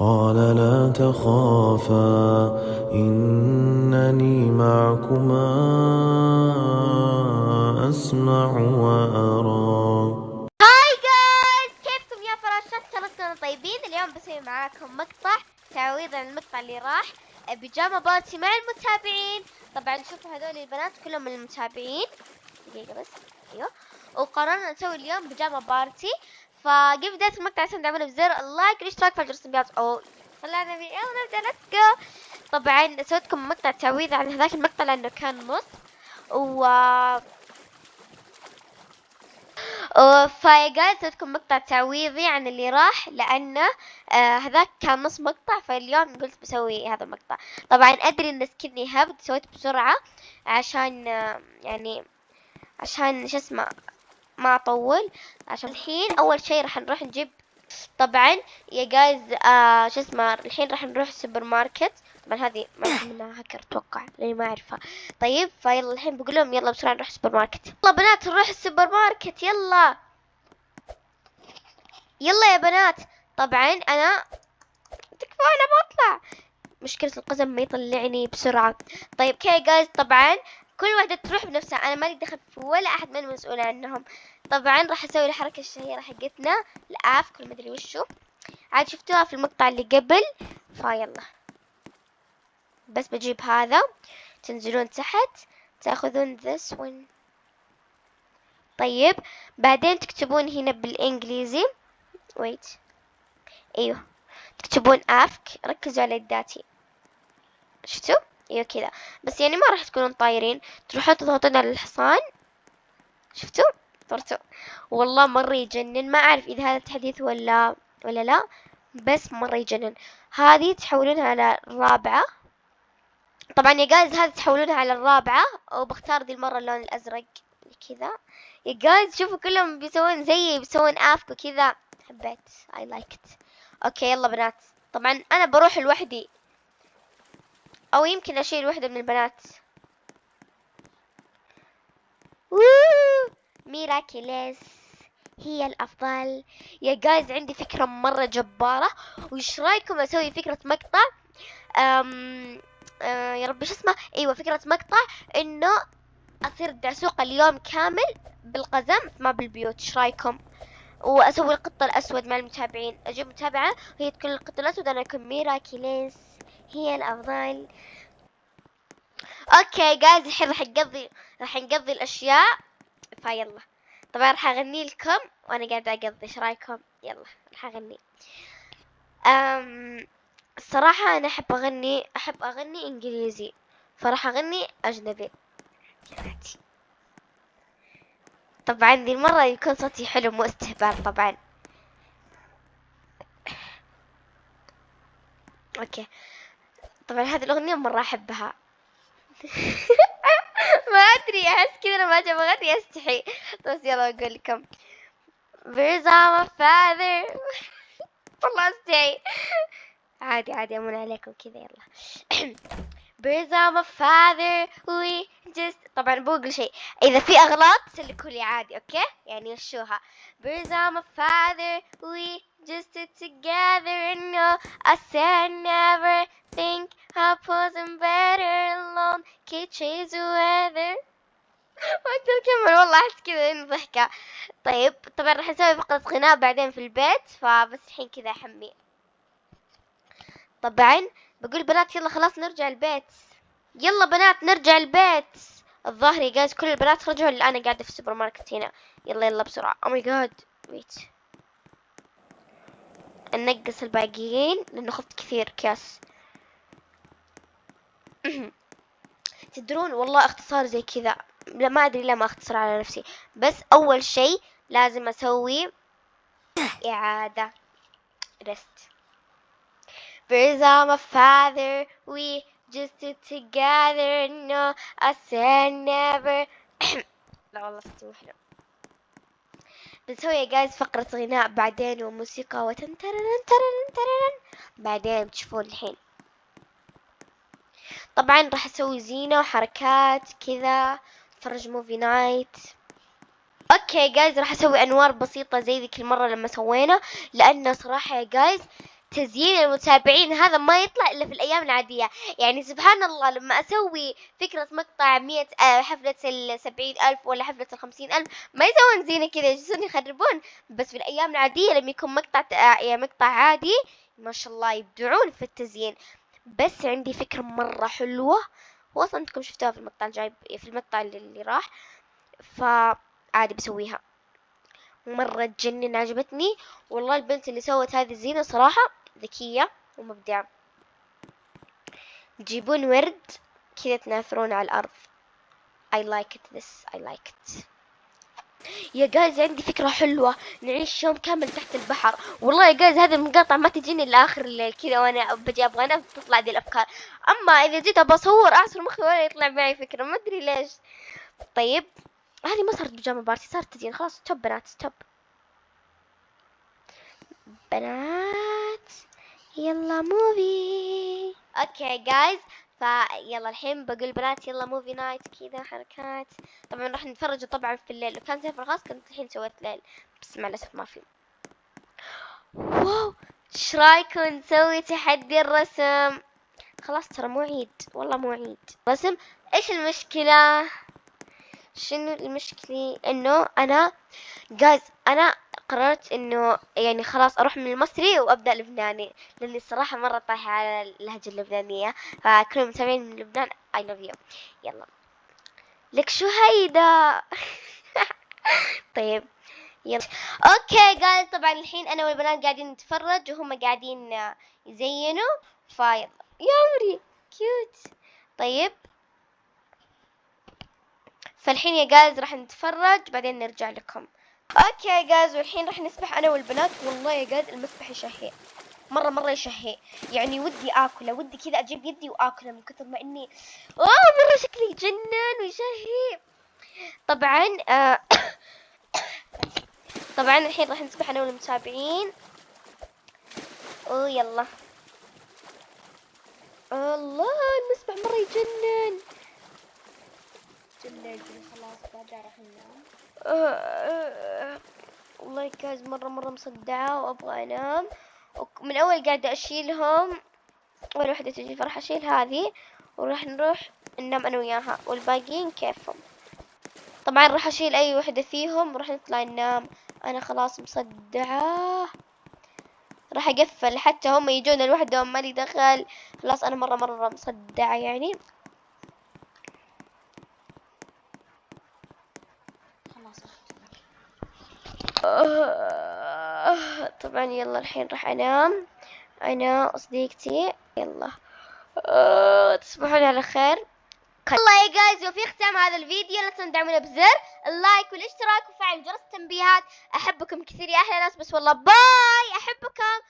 قال لا تخافا إنني معكما أسمع وأرى. هاي جايز، كيفكم يا فراشات؟ ان شاء الله تكونوا طيبين. اليوم بسوي معاكم مقطع تعويض عن المقطع اللي راح، بيجاما بارتي مع المتابعين. طبعا شوفوا هذول البنات كلهم من المتابعين. دقيقة بس. ايوه. وقررنا نسوي اليوم بيجاما بارتي. فقبل بداية المقطع لازم تعملوا بزر اللايك والاشتراك في الجرس الابيض. او طلعنا بيه، يلا نبدأ، ليتس جو. طبعا سويت لكم مقطع تعويض عن هذاك المقطع لانه كان نص و فيا جايز لكم مقطع تعويضي عن اللي راح، لأنه هذاك كان نص مقطع، فاليوم قلت بسوي هذا المقطع. طبعا أدري إن سكني هبد، سويت بسرعة عشان يعني عشان شو اسمه ما أطول. عشان الحين أول شي راح نروح نجيب. طبعا يا جايز شو اسمه الحين راح نروح السوبر ماركت. طبعا هذه ما في منها هاكر اتوقع لاني ما اعرفها. طيب فيلا الحين بقول لهم يلا بسرعه نروح السوبر ماركت. يلا بنات نروح السوبر ماركت، يلا يلا يا بنات. طبعا انا تكفى انا بطلع. مشكلة القزم ما يطلعني بسرعة. طيب كي جايز، طبعا كل واحدة تروح بنفسها، انا مالي دخل في ولا احد من مسؤول عنهم. طبعا راح اسوي الحركة الشهيرة حقتنا الاف كل ما ادري وشو، عاد شفتوها في المقطع اللي قبل. فيلا بس بجيب هذا، تنزلون تحت تاخذون this one. طيب بعدين تكتبون هنا بالانجليزي wait. ايوه تكتبون افك، ركزوا على يداتي، شفتوا؟ ايوه كذا. بس يعني ما راح تكونون طايرين، تروحون تضغطون على الحصان، شفتوا؟ طرتوا. والله مرة يجنن، ما اعرف اذا هذا تحديث ولا لا، بس مرة يجنن. هذه تحولونها على الرابعة. طبعا يا جايز هذه تحولونها على الرابعة، وبختار ذي المرة اللون الازرق كذا. يا جايز شوفوا كلهم بيسوون زيي، بيسوون افك وكذا، حبيت اي لايكت. اوكي يلا بنات. طبعا انا بروح لوحدي، او يمكن اشيل وحدة من البنات. ميراكليس هي الافضل. يا جايز عندي فكرة مرة جبارة، وش رايكم اسوي فكرة مقطع أم... يا ربي شو اسمه، ايوه فكرة مقطع انه اصير دعسوقة اليوم كامل بالقزم ما بالبيوت، ايش رايكم؟ واسوي القط الاسود مع المتابعين، اجيب متابعة وهي تكون القط الاسود، انا اكون ميراكليس هي الافضل. اوكي جايز الحين راح نقضي الاشياء. فيلا طبعا راح اغني لكم وانا قاعدة اقضي، ايش رايكم؟ يلا راح اغني. الصراحة انا احب اغني انجليزي، فراح اغني اجنبي. طبعا ذي المرة يكون صوتي حلو مو استهبال طبعا. اوكي طبعا هذه الاغنية مرة احبها. ما ادري احس كذا لما اجي اغني استحي. بس يلا اقول لكم Birds of a feather. والله استحي. عادي امون عليكم كذا، يلا. Birds of a feather we just. طبعا بقول شيء، اذا في اغلاط سلكوا لي عادي، اوكي يعني وشوها. Birds of a feather we just sit together and no I said never think I wasn't better alone can't chase the weather. ما اقدر اكمل والله، احس كذا اني ضحكة. طيب طبعا راح اسوي فقرة غناء بعدين في البيت، فبس الحين كذا احمي. طبعا بقول بنات يلا خلاص نرجع البيت، يلا بنات نرجع البيت. الظاهر يا جايز كل البنات خرجوا الا انا قاعدة في السوبر ماركت هنا. يلا بسرعة. او ماي جاد ويت، ننقص الباقيين لانه خفت كثير كاس. تدرون والله اختصار زي كذا، لا ما ادري لا ما اختصر على نفسي. بس اول شي لازم اسوي اعادة رست. Birds of my father we just stood together no I said never. لا والله صوتي مو حلو. بنسوي يا جايز فقرة غناء بعدين وموسيقى وتن بعدين تشوفون الحين. طبعا راح اسوي زينة وحركات كذا، اتفرج موفي نايت. اوكي جايز راح اسوي انوار بسيطة زي ذيك المرة لما سوينا، لانه صراحة يا جايز تزيين المتابعين هذا ما يطلع إلا في الأيام العادية. يعني سبحان الله لما أسوي فكرة مقطع 100 حفلة 70,000 ولا حفلة 50,000 ما يسوون زينة كذا، يجلسون يخربون. بس في الأيام العادية لما يكون مقطع يعني مقطع عادي ما شاء الله يبدعون في التزيين. بس عندي فكرة مرة حلوة، وأصلا أنتم شفتوها في المقطع الجاي، في المقطع اللي راح، فعادي بسويها. مرة تجنن، عجبتني والله. البنت اللي سوت هذه الزينة صراحة ذكية ومبدعة. تجيبون ورد كذا تناثرون على الأرض. I like it this I like it. يا جايز عندي فكرة حلوة، نعيش يوم كامل تحت البحر. والله يا جايز هذه المقاطع ما تجيني إلا آخر الليل كذا وأنا بجي أبغى أنام تطلع دي الأفكار. أما إذا جيت أبصور أعصر مخي ولا يطلع معي فكرة، ما أدري ليش. طيب هذه ما صارت بيجامة بارتي، صارت تزين خلاص. ستوب بنات ستوب بنات، يلا موفي. اوكي جايز، فيلا الحين بقول بنات يلا موفي نايت كذا حركات. طبعا راح نتفرج طبعا في الليل، لو كان سفر خاص كنت الحين سويت ليل، بس مع الاسف ما في. واو، ايش رايكم نسوي تحدي الرسم؟ خلاص ترى مو عيد، والله مو عيد رسم. ايش المشكلة؟ شنو المشكلة؟ انه انا جايز انا قررت انه يعني خلاص اروح من المصري وابدا لبناني، لاني الصراحه مره طايحه على اللهجه اللبنانيه. فكل المتابعين من لبنان I love you. يلا لك شو هيدا. طيب يلا اوكي جايز، طبعا الحين انا والبنات قاعدين نتفرج وهم قاعدين يزينوا. فيلا يا عمري كيوت. طيب فالحين يا جايز راح نتفرج بعدين نرجع لكم. اوكي يا جايز، والحين راح نسبح انا والبنات. والله يا جايز المسبح يشهي، مرة يشهي. يعني ودي اكله، ودي كذا اجيب يدي واكله من كثر ما اني مرة شكلي يجنن ويشهي. طبعا طبعا الحين راح نسبح انا والمتابعين. يلا الله المسبح مرة يجنن. خلاص بعدها راح ننام. والله يا جايز مرة مصدعة وابغى انام. من اول قاعدة اشيلهم، اول وحدة تجي فراح اشيل هذه وراح نروح ننام انا وياها، والباقيين كيفهم. طبعا راح اشيل اي وحدة فيهم وراح نطلع ننام. انا خلاص مصدعة، راح اقفل حتى هم يجون الوحدة مالي دخل. خلاص انا مرة مصدعة يعني. خلاص طبعا يلا الحين راح انام انا وصديقتي. يلا تصبحون على خير. والله يا جايز، وفي ختام هذا الفيديو لا تنسوا تدعمونا بزر اللايك والاشتراك وفعل جرس التنبيهات. احبكم كثير يا احلى ناس، بس والله باي، احبكم.